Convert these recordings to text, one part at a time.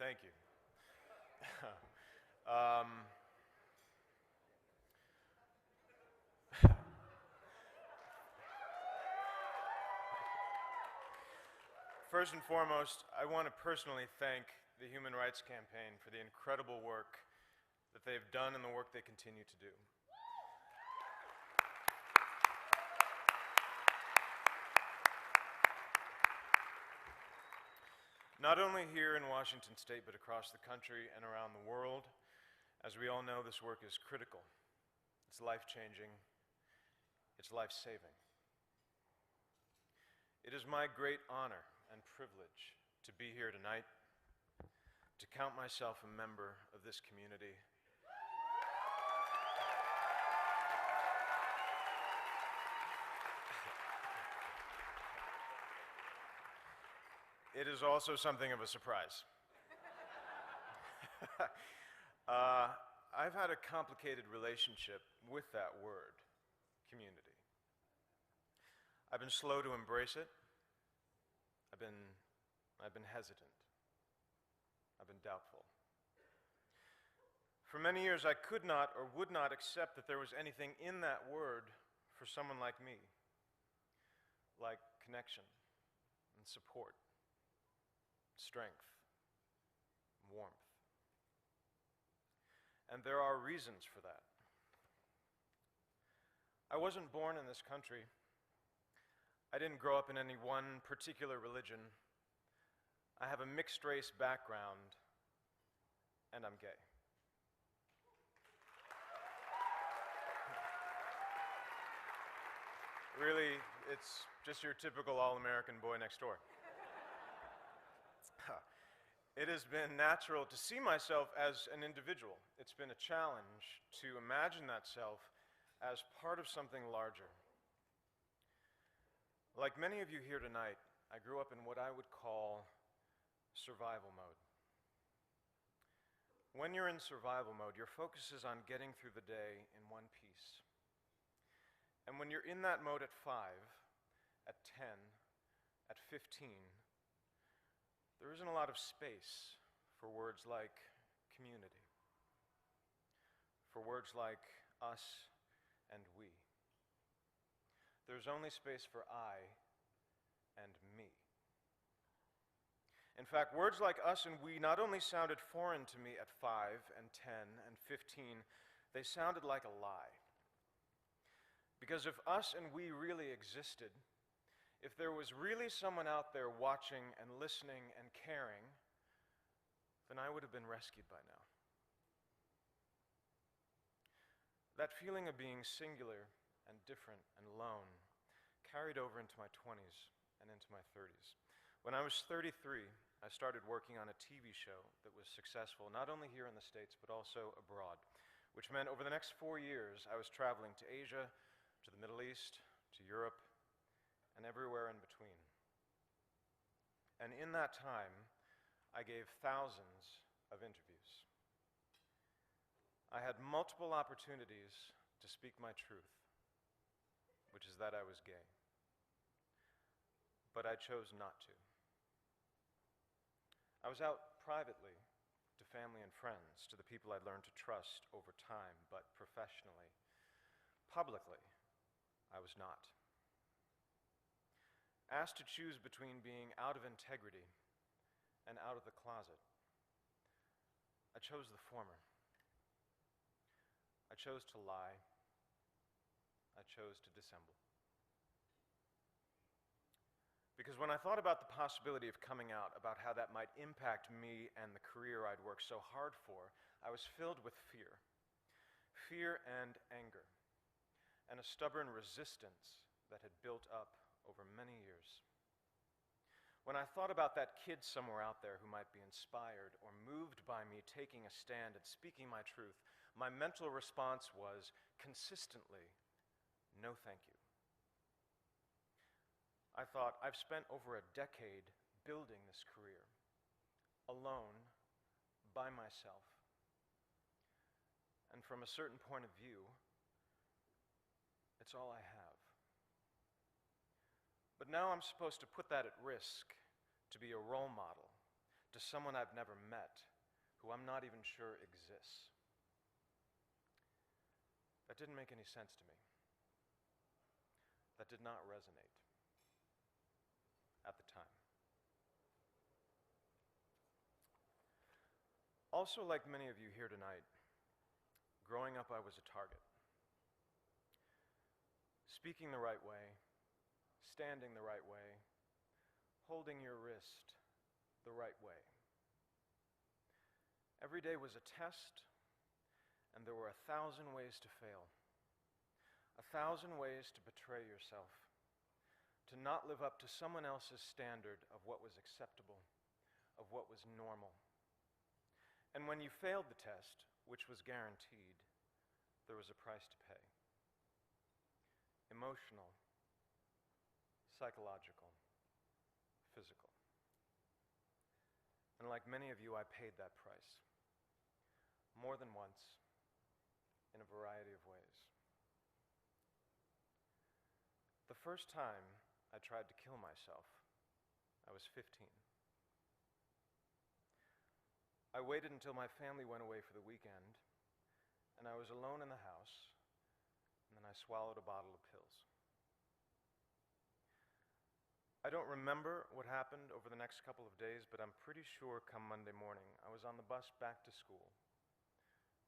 Thank you. um, First and foremost, I want to personally thank the Human Rights Campaign for the incredible work that they've done and the work they continue to do. Not only here in Washington State, but across the country and around the world. As we all know, this work is critical. It's life-changing. It's life-saving. It is my great honor and privilege to be here tonight, to count myself a member of this community. It is also something of a surprise. I've had a complicated relationship with that word, community. I've been slow to embrace it. I've been hesitant. I've been doubtful. For many years, I could not or would not accept that there was anything in that word for someone like me, like connection and support, strength, warmth. And there are reasons for that. I wasn't born in this country. I didn't grow up in any one particular religion. I have a mixed race background, and I'm gay. Really, it's just your typical all-American boy next door. It has been natural to see myself as an individual. It's been a challenge to imagine that self as part of something larger. Like many of you here tonight, I grew up in what I would call survival mode. When you're in survival mode, your focus is on getting through the day in one piece. And when you're in that mode at 5, at 10, at 15, there isn't a lot of space for words like community, for words like us and we. There's only space for I and me. In fact, words like us and we not only sounded foreign to me at 5 and 10 and 15, they sounded like a lie. Because if us and we really existed, if there was really someone out there watching and listening and caring, then I would have been rescued by now. That feeling of being singular and different and alone carried over into my 20s and into my 30s. When I was 33, I started working on a TV show that was successful not only here in the States but also abroad, which meant over the next 4 years I was traveling to Asia, to the Middle East, to Europe, and everywhere in between. And in that time, I gave thousands of interviews. I had multiple opportunities to speak my truth, which is that I was gay. But I chose not to. I was out privately to family and friends, to the people I'd learned to trust over time, but professionally, publicly, I was not. Asked to choose between being out of integrity and out of the closet, I chose the former. I chose to lie. I chose to dissemble. Because when I thought about the possibility of coming out, about how that might impact me and the career I'd worked so hard for, I was filled with fear. Fear and anger, and a stubborn resistance that had built up over many years. When I thought about that kid somewhere out there who might be inspired or moved by me taking a stand and speaking my truth, my mental response was consistently, no thank you. I thought, I've spent over a decade building this career, alone, by myself. And from a certain point of view, it's all I have. But now I'm supposed to put that at risk, to be a role model, to someone I've never met, who I'm not even sure exists. That didn't make any sense to me. That did not resonate at the time. Also, like many of you here tonight, growing up I was a target. Speaking the right way, standing the right way, holding your wrist the right way. Every day was a test, and there were 1,000 ways to fail. 1,000 ways to betray yourself, to not live up to someone else's standard of what was acceptable, of what was normal. And when you failed the test, which was guaranteed, there was a price to pay. Emotional, psychological, physical. And like many of you, I paid that price. More than once, in a variety of ways. The first time I tried to kill myself, I was 15. I waited until my family went away for the weekend, and I was alone in the house, and then I swallowed a bottle of pills. I don't remember what happened over the next couple of days, but I'm pretty sure come Monday morning, I was on the bus back to school,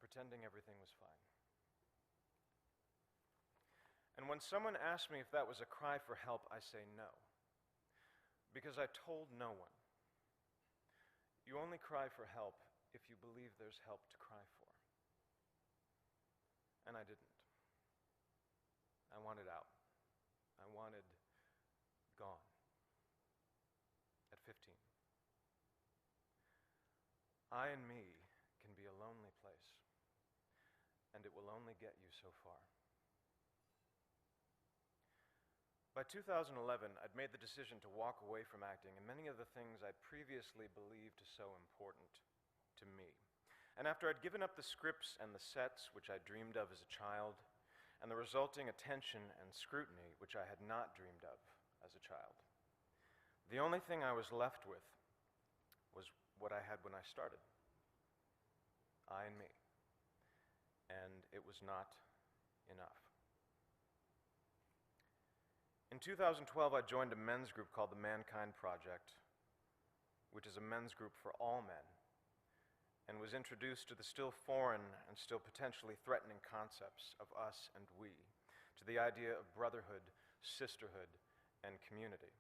pretending everything was fine. And when someone asked me if that was a cry for help, I say no, because I told no one. You only cry for help if you believe there's help to cry for. And I didn't. I wanted out. I wanted gone. At 15. I and me can be a lonely place, and it will only get you so far. By 2011, I'd made the decision to walk away from acting and many of the things I'd previously believed so important to me. And after I'd given up the scripts and the sets which I dreamed of as a child, and the resulting attention and scrutiny which I had not dreamed of as a child, the only thing I was left with was what I had when I started. I and me. And it was not enough. In 2012, I joined a men's group called the Mankind Project, which is a men's group for all men, and was introduced to the still foreign and still potentially threatening concepts of us and we, to the idea of brotherhood, sisterhood, and community.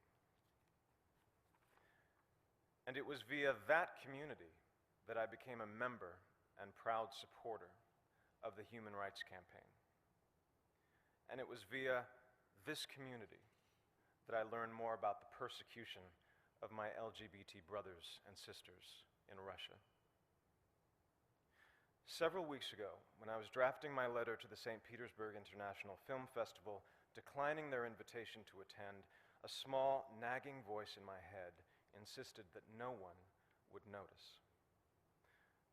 And it was via that community that I became a member and proud supporter of the Human Rights Campaign. And it was via this community that I learned more about the persecution of my LGBT brothers and sisters in Russia. Several weeks ago, when I was drafting my letter to the St. Petersburg International Film Festival, declining their invitation to attend, a small, nagging voice in my head insisted that no one would notice,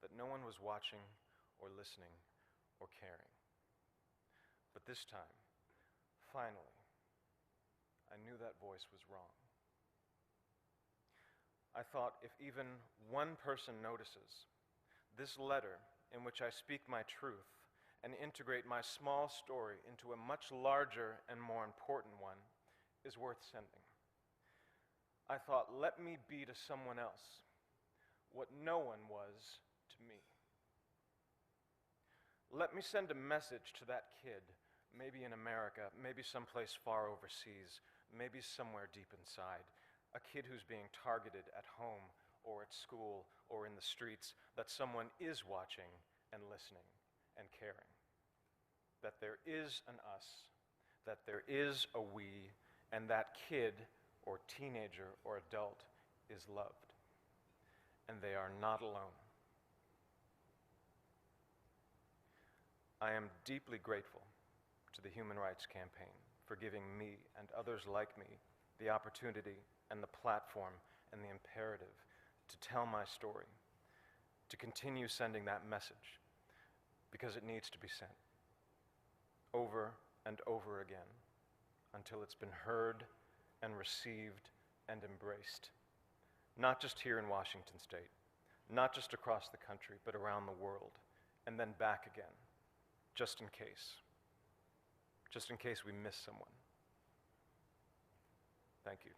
that no one was watching or listening or caring. But this time, finally, I knew that voice was wrong. I thought, if even one person notices, this letter in which I speak my truth and integrate my small story into a much larger and more important one is worth sending. I thought, let me be to someone else what no one was to me. Let me send a message to that kid, maybe in America, maybe someplace far overseas, maybe somewhere deep inside, a kid who's being targeted at home or at school or in the streets, that someone is watching and listening and caring. That there is an us, that there is a we, and that kid or teenager or adult is loved. And they are not alone. I am deeply grateful to the Human Rights Campaign for giving me and others like me the opportunity and the platform and the imperative to tell my story, to continue sending that message, because it needs to be sent over and over again until it's been heard and received and embraced not just here in Washington State, not just across the country, but around the world, and then back again, just in case we miss someone. Thank you.